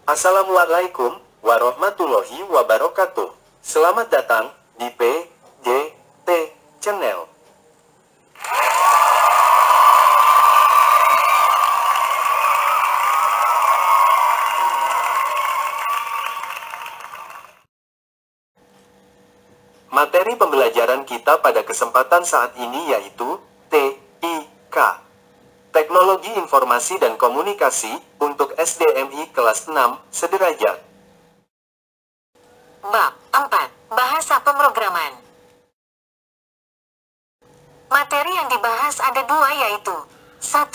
Assalamualaikum warahmatullahi wabarakatuh. Selamat datang di PGT Channel. Materi pembelajaran kita pada kesempatan saat ini yaitu TIK, Teknologi Informasi dan Komunikasi untuk SDMI kelas 6 sederajat. Bab 4. Bahasa Pemrograman. Materi yang dibahas ada dua yaitu 1.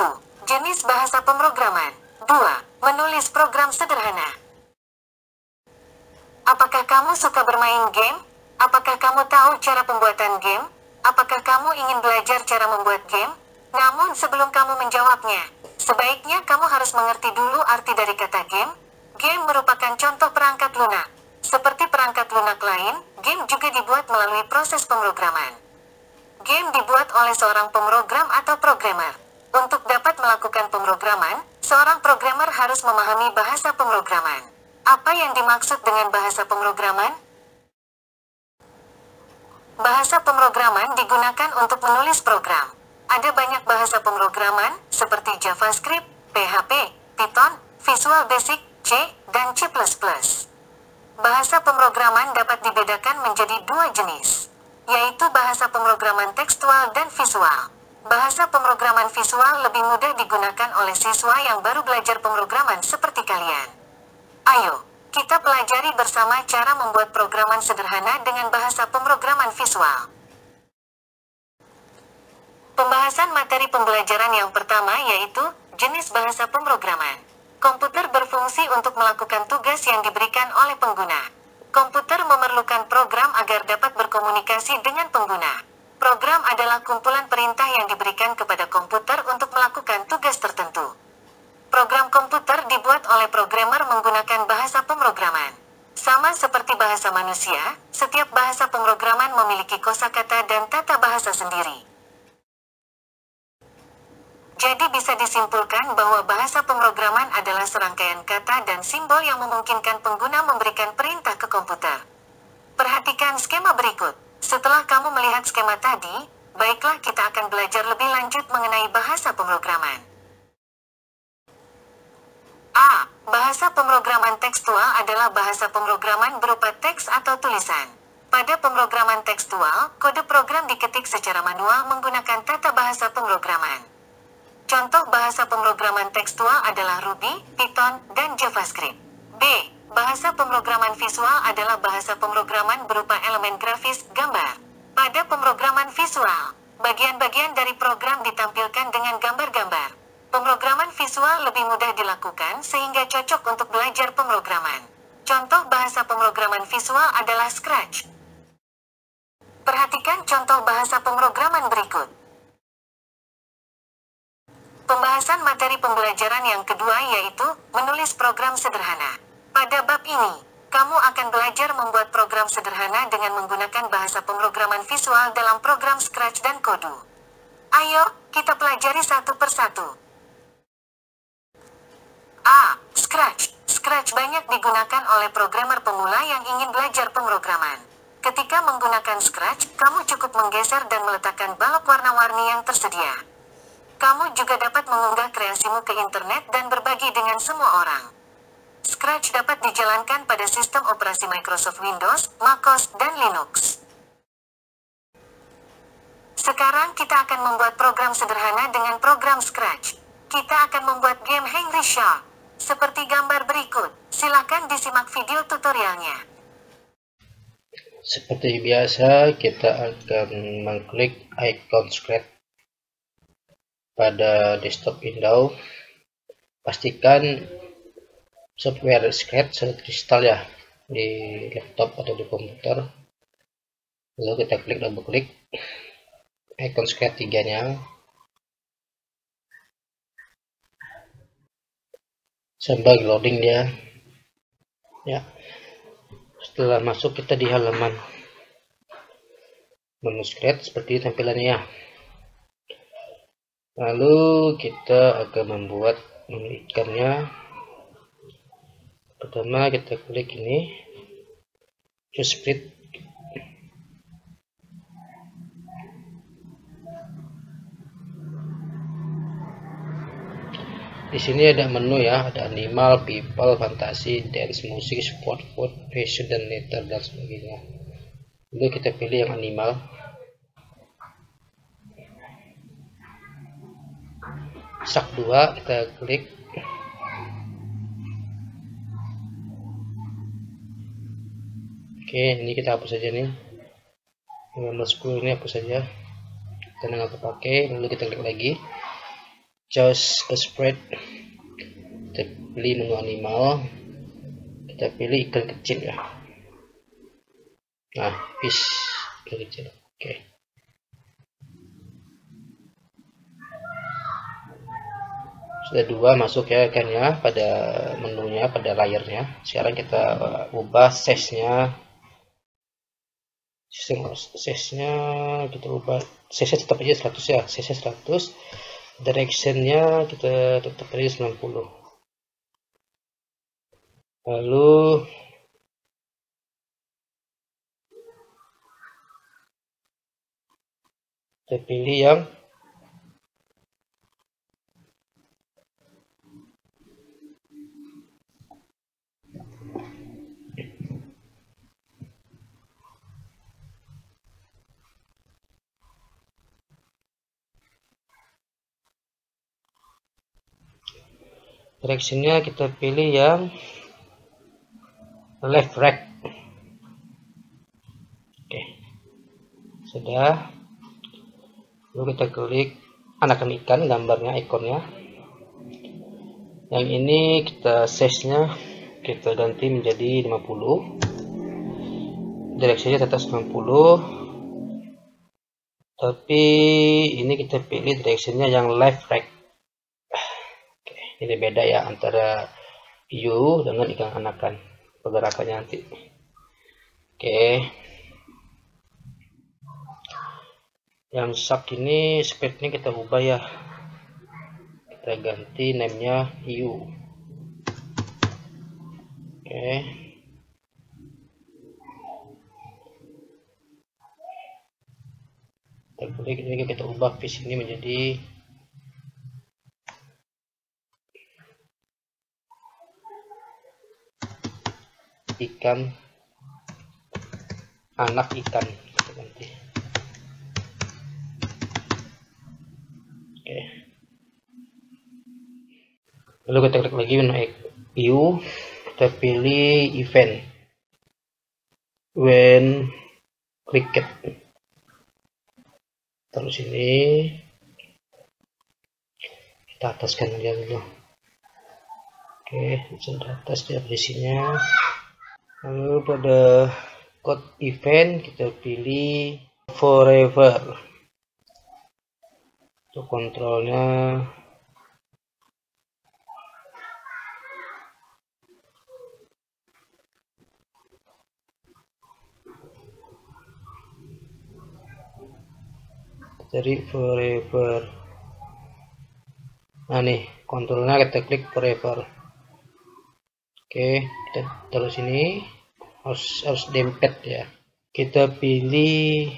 Jenis bahasa pemrograman 2. Menulis program sederhana. Apakah kamu suka bermain game? Apakah kamu tahu cara pembuatan game? Apakah kamu ingin belajar cara membuat game? Namun sebelum kamu menjawabnya, sebaiknya kamu harus mengerti dulu arti dari kata game. Game merupakan contoh perangkat lunak. Seperti perangkat lunak lain, game juga dibuat melalui proses pemrograman. Game dibuat oleh seorang pemrogram atau programmer. Untuk dapat melakukan pemrograman, seorang programmer harus memahami bahasa pemrograman. Apa yang dimaksud dengan bahasa pemrograman? Bahasa pemrograman digunakan untuk menulis program. Ada banyak bahasa pemrograman, seperti JavaScript, PHP, Python, Visual Basic, C, dan C++. Bahasa pemrograman dapat dibedakan menjadi dua jenis, yaitu bahasa pemrograman tekstual dan visual. Bahasa pemrograman visual lebih mudah digunakan oleh siswa yang baru belajar pemrograman seperti kalian. Ayo, kita pelajari bersama cara membuat programan sederhana dengan bahasa pemrograman visual. Pembahasan materi pembelajaran yang pertama yaitu jenis bahasa pemrograman. Komputer berfungsi untuk melakukan tugas yang diberikan oleh pengguna. Komputer memerlukan program agar dapat berkomunikasi dengan pengguna. Program adalah kumpulan perintah yang diberikan kepada komputer untuk melakukan tugas tertentu. Program komputer dibuat oleh programmer menggunakan bahasa pemrograman. Sama seperti bahasa manusia, setiap bahasa pemrograman memiliki kosakata dan tata bahasa sendiri. Jadi bisa disimpulkan bahwa bahasa pemrograman adalah serangkaian kata dan simbol yang memungkinkan pengguna memberikan perintah ke komputer. Perhatikan skema berikut. Setelah kamu melihat skema tadi, baiklah kita akan belajar lebih lanjut mengenai bahasa pemrograman. A. Bahasa pemrograman tekstual adalah bahasa pemrograman berupa teks atau tulisan. Pada pemrograman tekstual, kode program diketik secara manual menggunakan tata bahasa pemrograman. Contoh bahasa pemrograman tekstual adalah Ruby, Python, dan JavaScript. B. Bahasa pemrograman visual adalah bahasa pemrograman berupa elemen grafis, gambar. Pada pemrograman visual, bagian-bagian dari program ditampilkan dengan gambar-gambar. Pemrograman visual lebih mudah dilakukan sehingga cocok untuk belajar pemrograman. Contoh bahasa pemrograman visual adalah Scratch. Perhatikan contoh bahasa pemrograman berikut. Pembahasan materi pembelajaran yang kedua yaitu menulis program sederhana. Pada bab ini, kamu akan belajar membuat program sederhana dengan menggunakan bahasa pemrograman visual dalam program Scratch dan Kodu. Ayo, kita pelajari satu persatu. A. Scratch. Scratch banyak digunakan oleh programmer pemula yang ingin belajar pemrograman. Ketika menggunakan Scratch, kamu cukup menggeser dan meletakkan balok warna-warni yang tersedia. Kamu juga dapat mengunggah kreasimu ke internet dan berbagi dengan semua orang. Scratch dapat dijalankan pada sistem operasi Microsoft Windows, MacOS, dan Linux. Sekarang kita akan membuat program sederhana dengan program Scratch. Kita akan membuat game Hungry Shark. Seperti gambar berikut, silakan disimak video tutorialnya. Seperti biasa, kita akan mengklik icon Scratch pada desktop Windows. Pastikan software Scratch sudah terinstall ya di laptop atau di komputer. Lalu kita klik double klik icon Scratch 3-nya. Sambil loading dia ya. Setelah masuk kita di halaman menu Scratch seperti tampilannya ya. Lalu kita akan membuat menu ikannya. Pertama kita klik ini choose split. Di sini ada menu ya, ada animal, people, fantasi, dance, musik, sport, food, fashion, dan letter dan sebagainya. Lalu kita pilih yang animal. Sak 2 kita klik. Oke, ini kita hapus saja nih. Nomor 10 ini hapus saja. Kita nggak terpakai. Lalu kita klik lagi. Choose a spread. Kita pilih menu animal. Kita pilih ikan kecil ya. Nah, fish ikan kecil. Oke. Sudah 2 masuk ya ikannya pada menunya, pada layarnya. Sekarang kita ubah size-nya. Size-nya kita ubah. Size-nya tetap aja 100 ya. Size-nya 100. Direction-nya kita tetap aja 90. Lalu kita pilih yang direction-nya kita pilih yang left right. Oke. Sudah. Lalu kita klik anakan ikan, gambarnya, ikonnya. Yang ini kita size-nya kita ganti menjadi 50. Direksinya tetap 90. Tapi ini kita pilih direction-nya yang left right. Ini beda ya antara hiu dengan ikan anakan pergerakannya nanti. Oke. Yang shark ini speednya kita ubah ya. Kita ganti name-nya hiu. Oke. Kita klik ini, kita ubah fish ini menjadi ikan, anak ikan. Oke. Lalu kita klik lagi menu view, kita pilih event when cricket. Terus ini kita ataskan aja dulu. Oke, sudah atas dia posisinya. Lalu pada code event kita pilih forever. Untuk kontrolnya dari forever. Nah nih kontrolnya kita klik forever. Oke, kita terus ini harus dempet ya. Kita pilih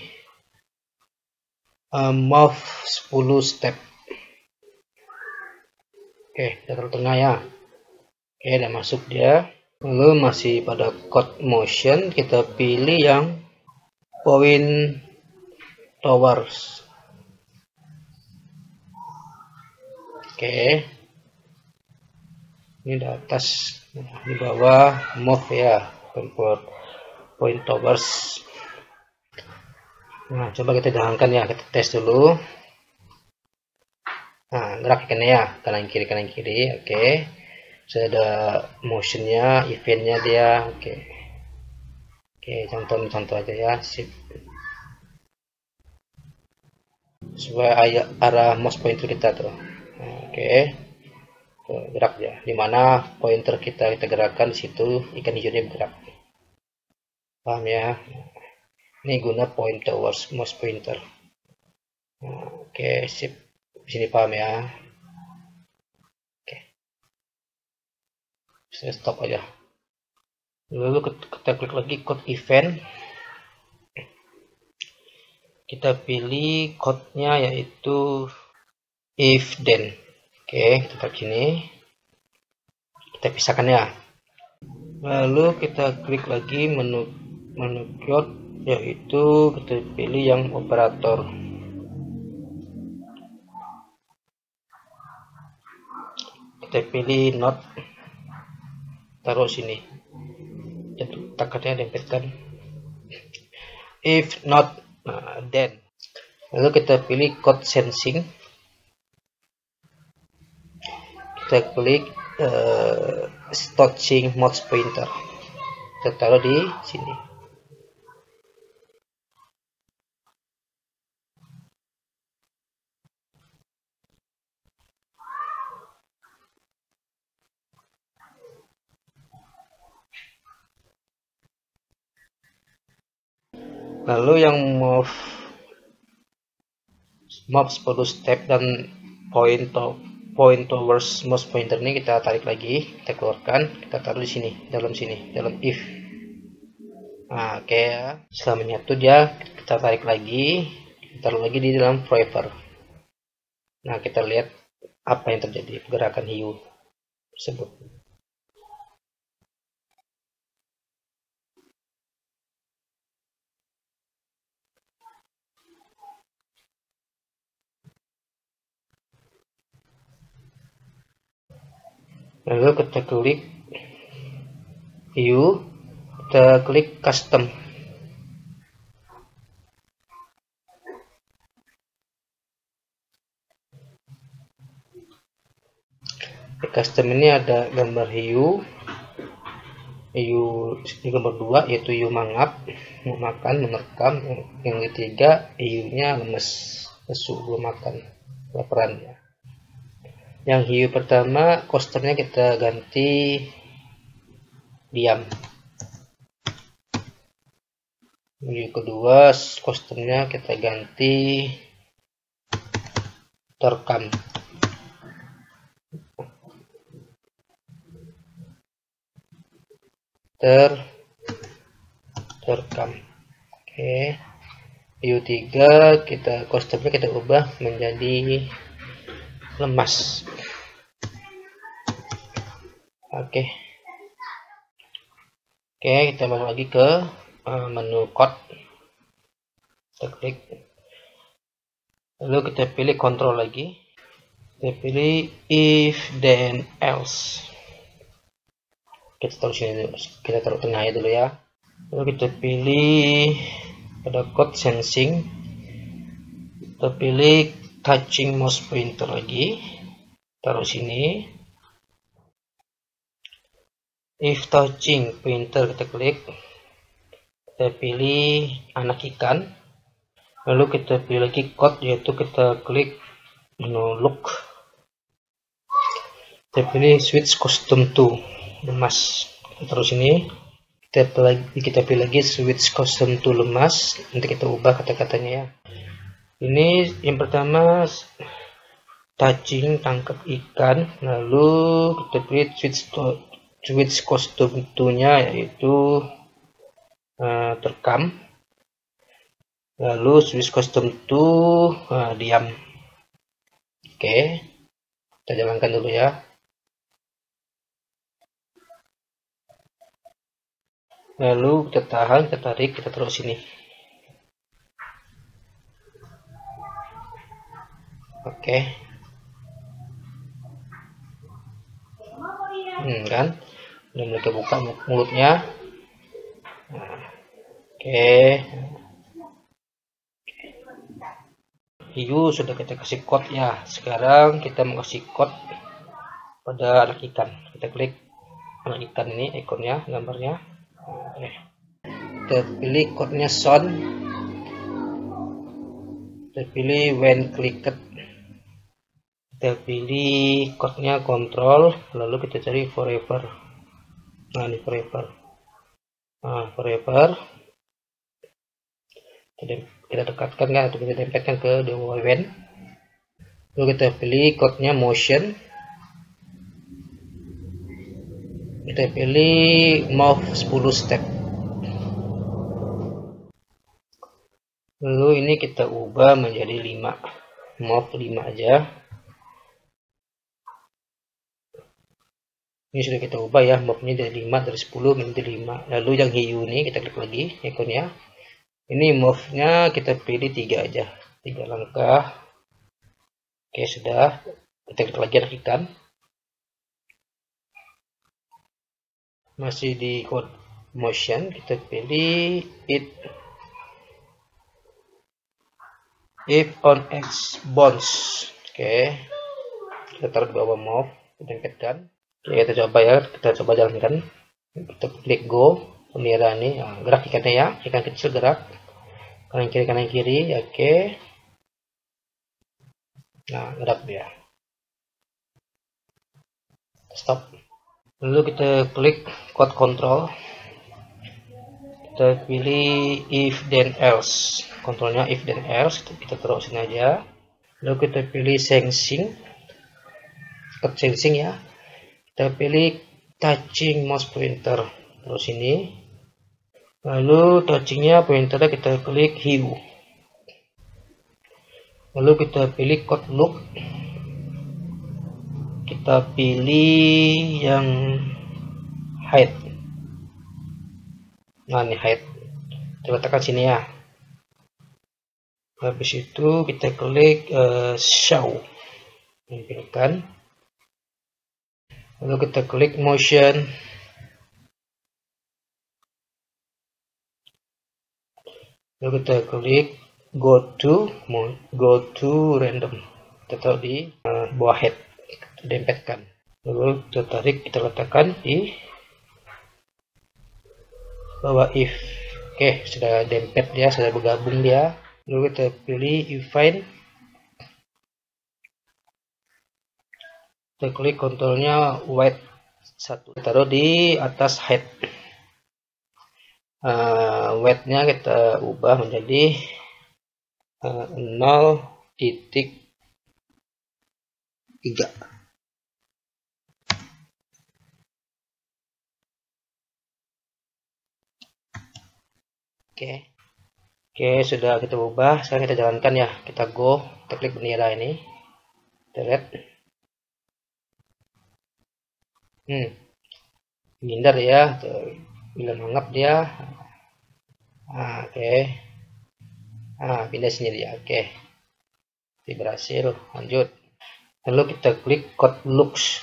move 10 step. Oke, kita taruh tengah ya. Oke, udah masuk dia. Lalu masih pada code motion, kita pilih yang point towers. Oke, ini di atas, di bawah move ya, point towers. Nah, coba kita jalankan ya, kita tes dulu. Nah, gerak ikannya ya, kanan kiri. Oke, sudah ada motionnya, eventnya dia. Oke, contoh aja ya, sip. Sesuai arah mouse pointer kita tuh. Oke, tuh, gerak ya. Dimana pointer kita gerakkan, di situ ikan hijaunya bergerak. Paham ya? Ini guna point towards mouse pointer. Oke, sip. Di sini paham ya? Oke. Saya stop aja. Lalu kita klik lagi code event, kita pilih code-nya yaitu if then. Oke, kita tarik sini, kita pisahkan ya. Lalu kita klik lagi menu code, yaitu kita pilih yang operator. Kita pilih not, taruh sini, tekannya dempetkan if not, then. Lalu kita pilih code sensing, kita klik touching mouse pointer, kita taruh di sini. Lalu yang mouse perlu step dan point towards mouse pointer ini kita tarik lagi, kita keluarkan, kita taruh di sini, dalam if. Nah, oke ya. Setelah menyatu dia, kita tarik lagi, kita taruh lagi di dalam forever. Nah, kita lihat apa yang terjadi, pergerakan hiu tersebut. Lalu kita klik view, kita klik custom. Di custom ini ada gambar hiu gambar 2 yaitu hiu mangap, mau makan, menerkam. Yang ketiga hiunya lemes, lesu, belum makan, laparan ya. Yang hiu pertama kostumnya kita ganti diam. Hiu kedua kostumnya kita ganti terekam. Terekam. Oke. Hiu 3 kita kostumnya kita ubah menjadi lemas. Oke, kita balik lagi ke menu code, kita klik, lalu kita pilih control lagi, kita pilih if then else, kita taruh sini dulu, kita taruh tengahnya dulu ya. Lalu kita pilih pada code sensing, kita pilih touching mouse pointer lagi, taruh sini. If touching pointer kita klik, kita pilih anak ikan, lalu kita pilih lagi code, yaitu kita klik menu look, kita pilih switch custom to lemas, kita taruh sini. Kita pilih lagi switch custom to lemas, nanti kita ubah kata-katanya ya. Ini yang pertama touching, tangkap ikan, lalu kita pilih switch custom to-nya yaitu terekam, lalu switch custom to diam. Oke, kita jalankan dulu ya. Lalu kita tahan, kita tarik, kita taruh sini. Oke, kan udah mulai kebuka mulutnya. Oke, hiu sudah kita kasih code ya. Sekarang kita mau kasih code pada anak ikan. Kita klik anak ikan ini, ikonnya, gambarnya. Kita pilih code-nya sound, kita pilih when clicked, kita pilih code-nya control, lalu kita cari forever. Nah, ini forever. Forever kita dekatkan kan, atau kita tempelkan ke the event. Lalu kita pilih code-nya motion, kita pilih move 10 step. Lalu ini kita ubah menjadi 5, move 5 aja. Ini sudah kita ubah ya, move-nya dari 5, dari 10 menjadi 5. Lalu yang hiu ini kita klik lagi ikonnya. Ini move-nya kita pilih 3 aja, 3 langkah. Oke, sudah. Kita klik lagi rakitan. Masih di code motion, kita pilih if on X bounce. Oke, kita taruh di bawah move, kita tempelkan. Oke, kita coba ya, kita coba jalankan. Kita klik go, pemeliharaan ini, nah, gerak ikannya ya, ikan kecil gerak kanan kiri, oke. Nah, gerak dia. Stop. Lalu kita klik code control. Kita pilih if then else. Kontrolnya if then else, kita taruh sini aja. Lalu kita pilih sensing. Code sensing ya. Kita pilih touching mouse pointer. Terus sini. Lalu touchingnya pointernya kita klik hiu. Lalu kita pilih code look. Kita pilih yang height. Nah, ini height. Kita letakkan sini ya. Habis itu kita klik show. Tampilkan. Lalu kita klik motion. Lalu kita klik go to random. Kita taruh di bawah head. Kita dempetkan. Lalu kita tarik, kita letakkan di bawah if. Oke, sudah dempet dia, sudah bergabung dia. Lalu kita pilih define. Kita klik kontrolnya white 1, taruh di atas head. Weight-nya kita ubah menjadi 0.3. Oke, sudah kita ubah. Sekarang kita jalankan ya. Kita go, kita klik bendera ini. Kita lihat. Minder ya, bila mangap dia. Oke. Pindah sini dia. Oke. Ini berhasil. Lanjut. Lalu kita klik code looks.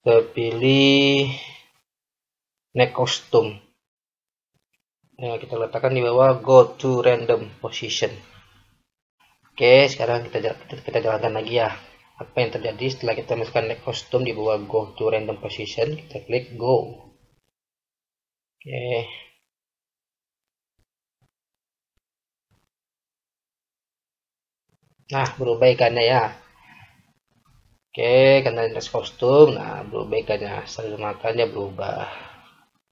Kita pilih neck costume. Nah, kita letakkan di bawah go to random position. Oke, sekarang kita jalankan lagi ya. Apa yang terjadi setelah kita masukkan neck costume di bawah go to random position? Kita klik go. Oke. Nah, berubah ikannya ya. Oke, karena neck costume, nah berubah ikannya. Setelah makannya berubah.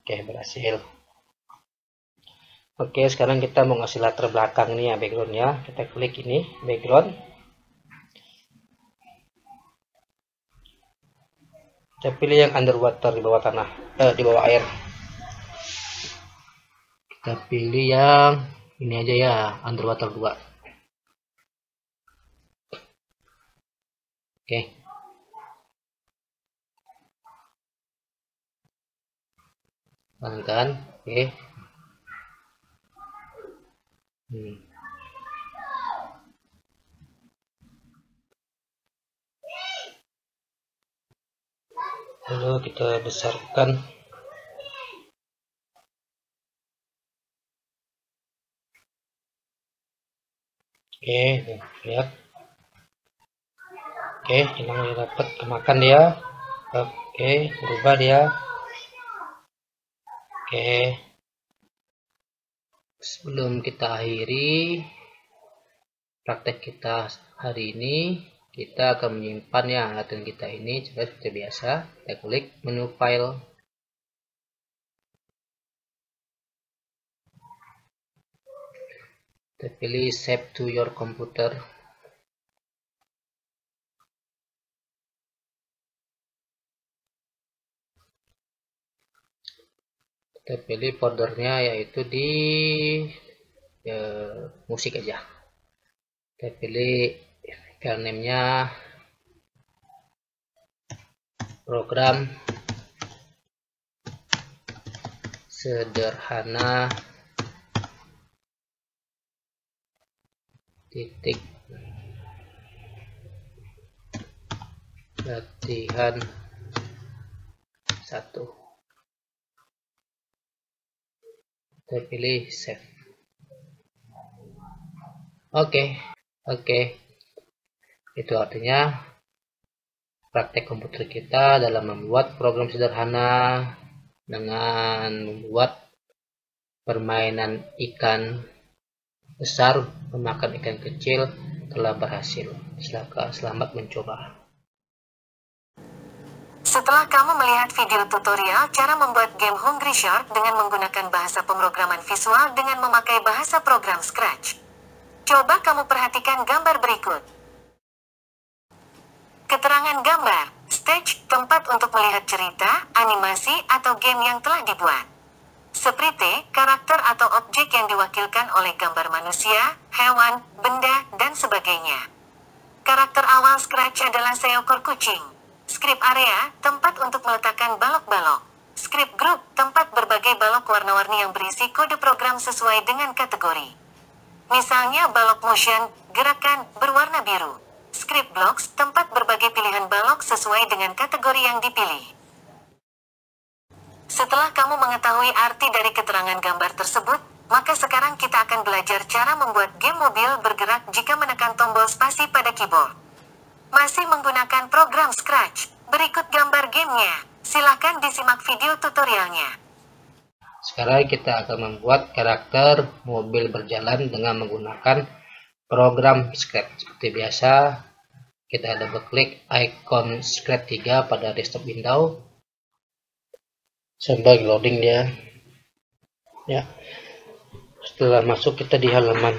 Oke, berhasil. Oke, sekarang kita mau ngasih latar belakang nih ya, backgroundnya. Kita klik ini background. Kita pilih yang underwater, di bawah tanah, di bawah air. Kita pilih yang ini aja ya, underwater 2. Oke. Kan? Oke. Lalu kita besarkan. Oke, lihat. Oke, hilang dapat kemakan dia. Oke, berubah dia. Oke. Sebelum kita akhiri praktek kita hari ini, kita akan menyimpan ya latihan kita ini seperti biasa. Kita klik menu file. Kita pilih save to your computer. Kita pilih foldernya yaitu di musik aja. Kita pilih file name-nya program sederhana titik latihan 1. Kita pilih save. Oke. Itu artinya praktek komputer kita dalam membuat program sederhana dengan membuat permainan ikan besar memakan ikan kecil telah berhasil. Selamat mencoba. Setelah kamu melihat video tutorial cara membuat game Hungry Shark dengan menggunakan bahasa pemrograman visual dengan memakai bahasa program Scratch, coba kamu perhatikan gambar berikut. Keterangan gambar, stage, tempat untuk melihat cerita, animasi, atau game yang telah dibuat. Seperti karakter atau objek yang diwakilkan oleh gambar manusia, hewan, benda, dan sebagainya. Karakter awal Scratch adalah seekor kucing. Script area, tempat untuk meletakkan balok-balok. Script group, tempat berbagai balok warna-warni yang berisi kode program sesuai dengan kategori. Misalnya balok motion, gerakan, berwarna biru. Script blocks, tempat berbagai pilihan balok sesuai dengan kategori yang dipilih. Setelah kamu mengetahui arti dari keterangan gambar tersebut, maka sekarang kita akan belajar cara membuat game mobil bergerak jika menekan tombol spasi pada keyboard. Masih menggunakan program Scratch. Berikut gambar gamenya. Silahkan disimak video tutorialnya. Sekarang kita akan membuat karakter mobil berjalan dengan menggunakan program Scratch. Seperti biasa, kita double klik icon Scratch 3 pada desktop Windows sambil loading dia. Ya. Setelah masuk, kita di halaman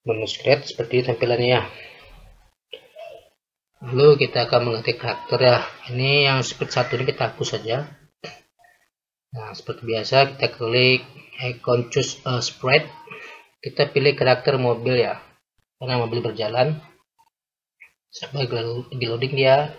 menu Scratch seperti tampilannya ya. Lalu kita akan mengetik karakter ya. Ini yang seperti satu ini kita hapus saja. Nah, seperti biasa kita klik icon choose a sprite. Kita pilih karakter mobil ya, karena mobil berjalan. Sampai di loading dia.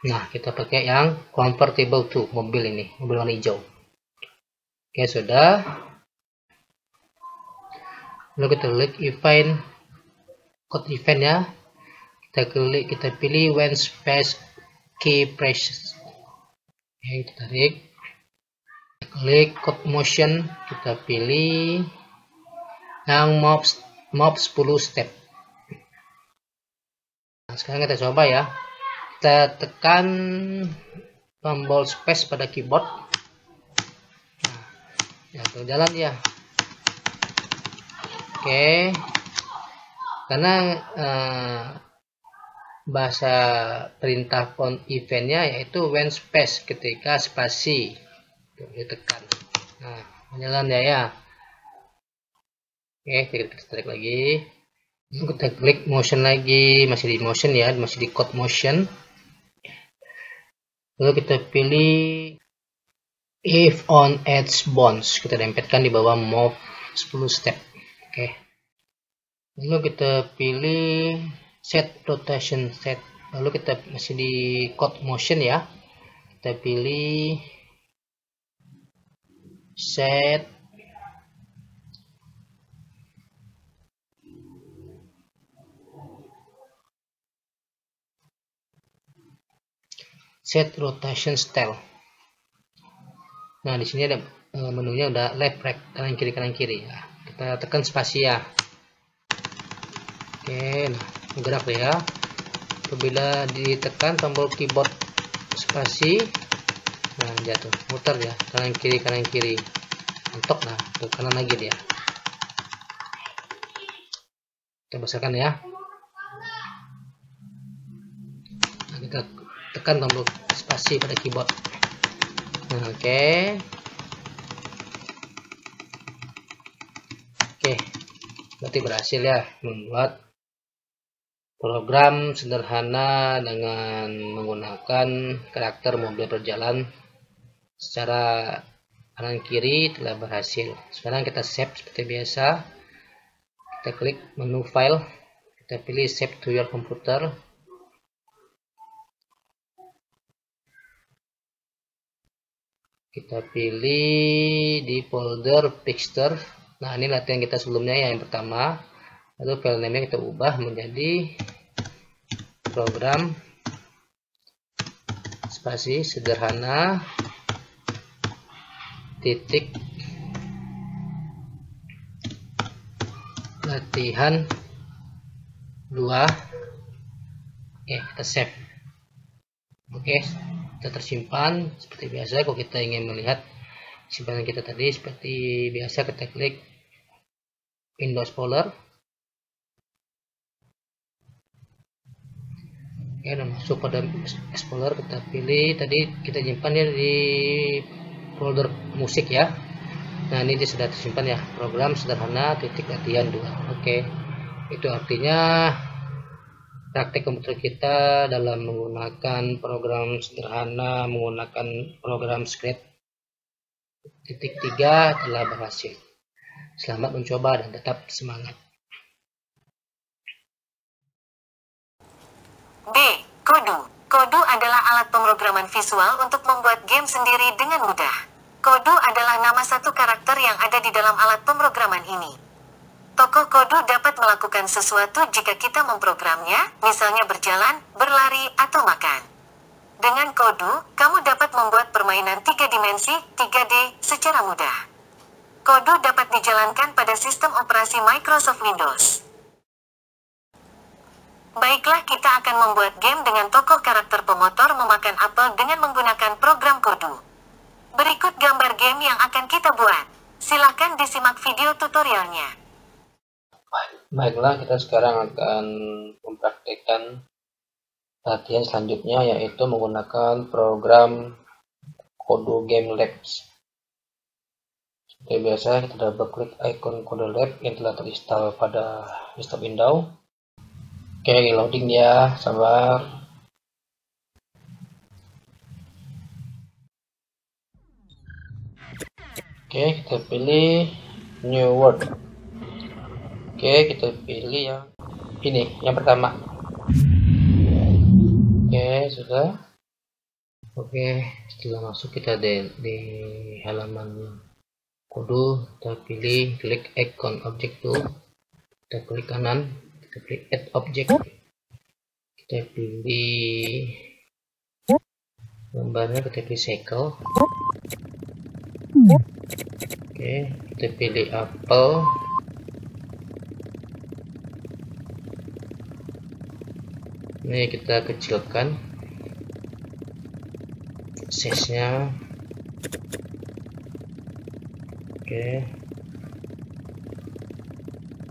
Nah, kita pakai yang convertible to mobil ini, mobil warna hijau. Oke, sudah. Lalu kita klik event, code event ya. Kita pilih when space key press. Oke, kita tarik. Kita klik code motion, kita pilih yang mob 10 step. Nah, sekarang kita coba ya. Kita tekan tombol space pada keyboard. Ya, berjalan ya. Oke. Karena bahasa perintah eventnya yaitu when space, ketika spasi ditekan. Nah, berjalan ya. Oke, kita tarik lagi. Kita klik motion lagi, masih di motion ya, masih di code motion. Lalu kita pilih if on edge bounce, kita dempetkan di bawah move 10 step. Oke. Lalu kita pilih set rotation set. Lalu kita masih di code motion ya. Kita pilih set rotation style. Nah, di sini ada menunya udah left right, kanan kiri ya. Kita tekan spasi ya. Oke, nah bergerak deh ya. Apabila ditekan tombol keyboard spasi, nah jatuh, muter ya, kanan kiri. Mentok, nah ke kanan lagi dia. Kita besarkan ya. Nah, kita tekan tombol spasi pada keyboard. Nah, oke. berarti berhasil ya membuat program sederhana dengan menggunakan karakter mobil berjalan secara kanan kiri telah berhasil. Sekarang kita save seperti biasa. Kita klik menu file, kita pilih save to your computer. Kita pilih di folder Pixter. Nah, ini latihan kita sebelumnya yang pertama. Lalu file name-nya kita ubah menjadi program spasi sederhana titik latihan 2. Oke, kita save. Oke, kita tersimpan seperti biasa. Kalau kita ingin melihat simpanan kita tadi seperti biasa, kita klik Windows Explorer. Oke, dan masuk pada Explorer, kita pilih tadi kita simpan ya di folder musik ya. Nah, ini dia sudah tersimpan ya, program sederhana titik latihan 2. Oke, itu artinya praktek komputer kita dalam menggunakan program sederhana, menggunakan program script titik 3 telah berhasil. Selamat mencoba dan tetap semangat. B. Kodu. Kodu adalah alat pemrograman visual untuk membuat game sendiri dengan mudah. Kodu adalah nama satu karakter yang ada di dalam alat pemrograman ini. Tokoh kodu dapat melakukan sesuatu jika kita memprogramnya, misalnya berjalan, berlari, atau makan. Dengan kodu, kamu dapat membuat permainan 3 dimensi, 3D, secara mudah. Kodu dapat dijalankan pada sistem operasi Microsoft Windows. Baiklah, kita akan membuat game dengan tokoh karakter pemotor memakan apel dengan menggunakan program kodu. Berikut gambar game yang akan kita buat. Silakan disimak video tutorialnya. Baiklah, kita sekarang akan mempraktikkan latihan selanjutnya, yaitu menggunakan program Kodu Game Labs. Seperti biasa, kita double klik icon Kodu Lab yang telah terinstall pada desktop Windows. Oke, loading ya, sabar. Oke, kita pilih New World. Oke, kita pilih yang ini, yang pertama. Oke, sudah. Oke, setelah masuk kita di halaman kodu, kita pilih klik icon object tool, kita klik kanan, kita klik add object, kita pilih gambarnya, kita pilih cycle. Oke, kita pilih apel. Ini kita kecilkan size-nya. Oke,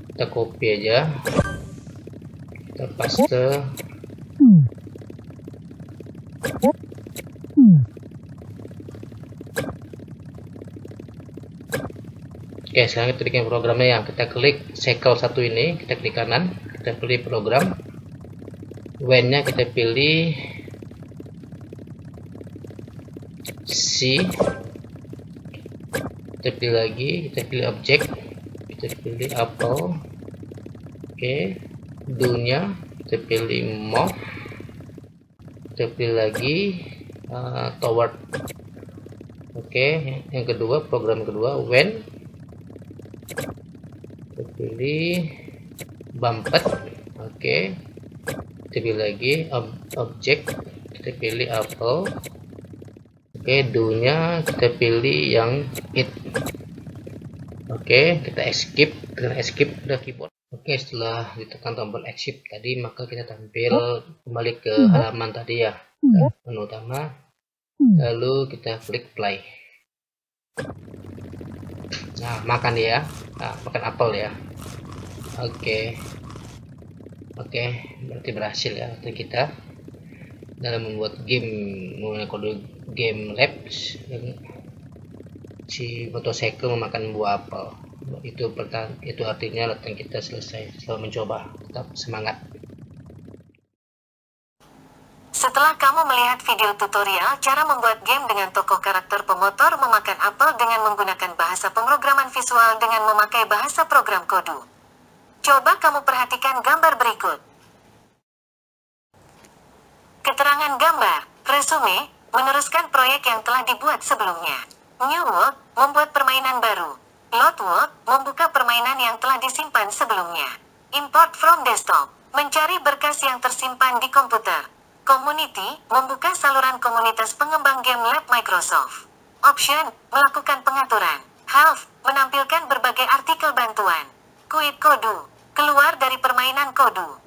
kita copy aja, kita paste. Oke, sekarang kita bikin programnya. Yang kita klik cycle 1 ini, kita klik kanan, kita pilih program. When-nya kita pilih C, kita pilih lagi, kita pilih object, kita pilih apple. Oke, do-nya kita pilih move, kita pilih lagi toward. Oke, yang kedua, program kedua when, kita pilih bumped. Oke, kita pilih lagi object, kita pilih apple. Oke, do-nya kita pilih yang it. Oke, kita escape, dengan escape udah keyboard. Oke, setelah ditekan tombol escape tadi, maka kita tampil kembali ke halaman tadi ya, menu utama. Lalu kita klik play. Nah, makan ya, makan apel ya. Oke, berarti berhasil ya kita dalam membuat game menggunakan kode game labs. Si motorcycle memakan buah apel. Itu artinya latihan kita selesai. Selamat mencoba, tetap semangat. Setelah kamu melihat video tutorial cara membuat game dengan tokoh karakter pemotor memakan apel dengan menggunakan bahasa pemrograman visual dengan memakai bahasa program Kodu, coba kamu perhatikan gambar berikut. Keterangan gambar, resume, meneruskan proyek yang telah dibuat sebelumnya. New World, membuat permainan baru. Load World, membuka permainan yang telah disimpan sebelumnya. Import from desktop, mencari berkas yang tersimpan di komputer. Community, membuka saluran komunitas pengembang game lab Microsoft. Option, melakukan pengaturan. Health, menampilkan berbagai artikel bantuan. Quit Kodu, keluar dari permainan Kodu.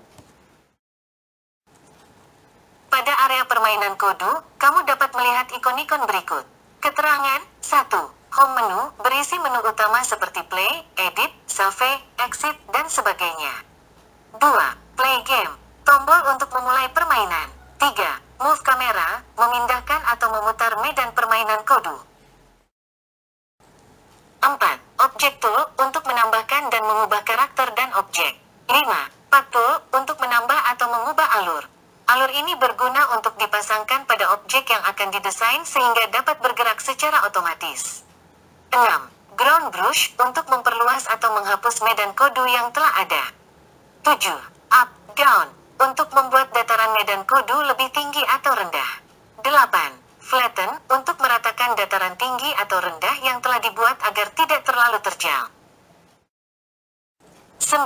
Pada area permainan Kodu, kamu dapat melihat ikon-ikon berikut. Keterangan, 1. Home menu, berisi menu utama seperti play, edit, save, exit, dan sebagainya. 2. Play game, tombol untuk memulai permainan. 3. Move kamera, memindahkan atau memutar medan permainan Kodu. 4. Object tool, untuk menambahkan dan mengubah karakter dan objek. 5. Path tool, untuk menambah atau mengubah alur. Alur ini berguna untuk dipasangkan pada objek yang akan didesain sehingga dapat bergerak secara otomatis. 6. Ground brush, untuk memperluas atau menghapus medan Kodu yang telah ada. 7. Up, down, untuk membuat dataran medan Kodu lebih tinggi atau rendah. 8. Flatten, untuk meratakan dataran tinggi atau rendah yang telah dibuat agar tidak terlalu terjal. 9.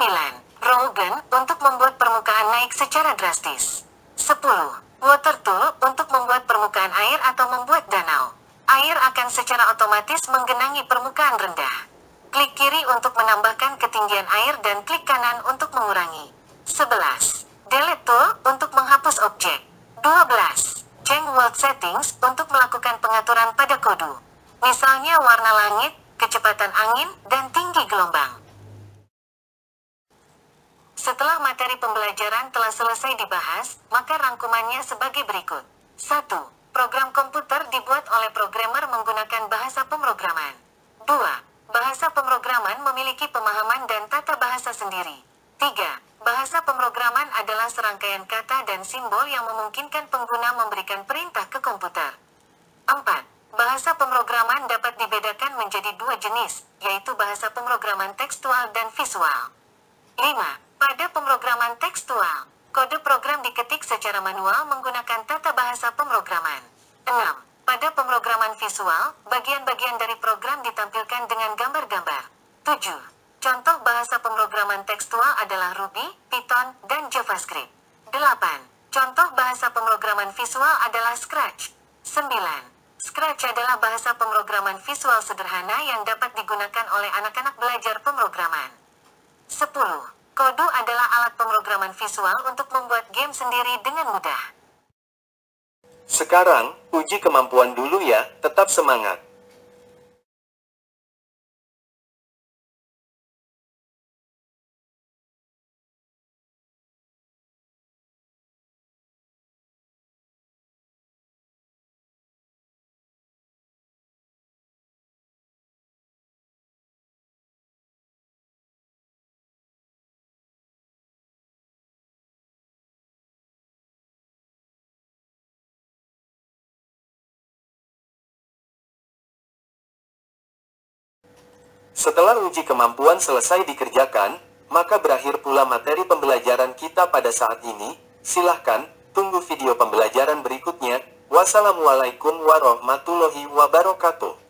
Roll gun, untuk membuat permukaan naik secara drastis. 10. Water tool, untuk membuat permukaan air atau membuat danau. Air akan secara otomatis menggenangi permukaan rendah. Klik kiri untuk menambahkan ketinggian air dan klik kanan untuk mengurangi. 11. Delete tool, untuk menghapus objek. 12. Change world settings, untuk melakukan pengaturan pada Kodu. Misalnya warna langit, kecepatan angin, dan tinggi gelombang. Setelah materi pembelajaran telah selesai dibahas, maka rangkumannya sebagai berikut. 1. Program komputer dibuat oleh programmer menggunakan bahasa pemrograman. 2. Bahasa pemrograman memiliki pemahaman dan tata bahasa sendiri. 3. Bahasa pemrograman adalah serangkaian kata dan simbol yang memungkinkan pengguna memberikan perintah ke komputer. 4. Bahasa pemrograman dapat dibedakan menjadi dua jenis, yaitu bahasa pemrograman tekstual dan visual. 5. Pada pemrograman tekstual, kode program diketik secara manual menggunakan tata bahasa pemrograman. 6. Pada pemrograman visual, bagian-bagian dari program ditampilkan dengan gambar-gambar. 7. Contoh bahasa pemrograman tekstual adalah Ruby, Python, dan JavaScript. 8. Contoh bahasa pemrograman visual adalah Scratch. 9. Scratch adalah bahasa pemrograman visual sederhana yang dapat digunakan oleh anak-anak belajar pemrograman. 10. Kodu adalah alat pemrograman visual untuk membuat game sendiri dengan mudah. Sekarang, uji kemampuan dulu ya, tetap semangat. Setelah uji kemampuan selesai dikerjakan, maka berakhir pula materi pembelajaran kita pada saat ini. Silahkan, tunggu video pembelajaran berikutnya. Wassalamualaikum warahmatullahi wabarakatuh.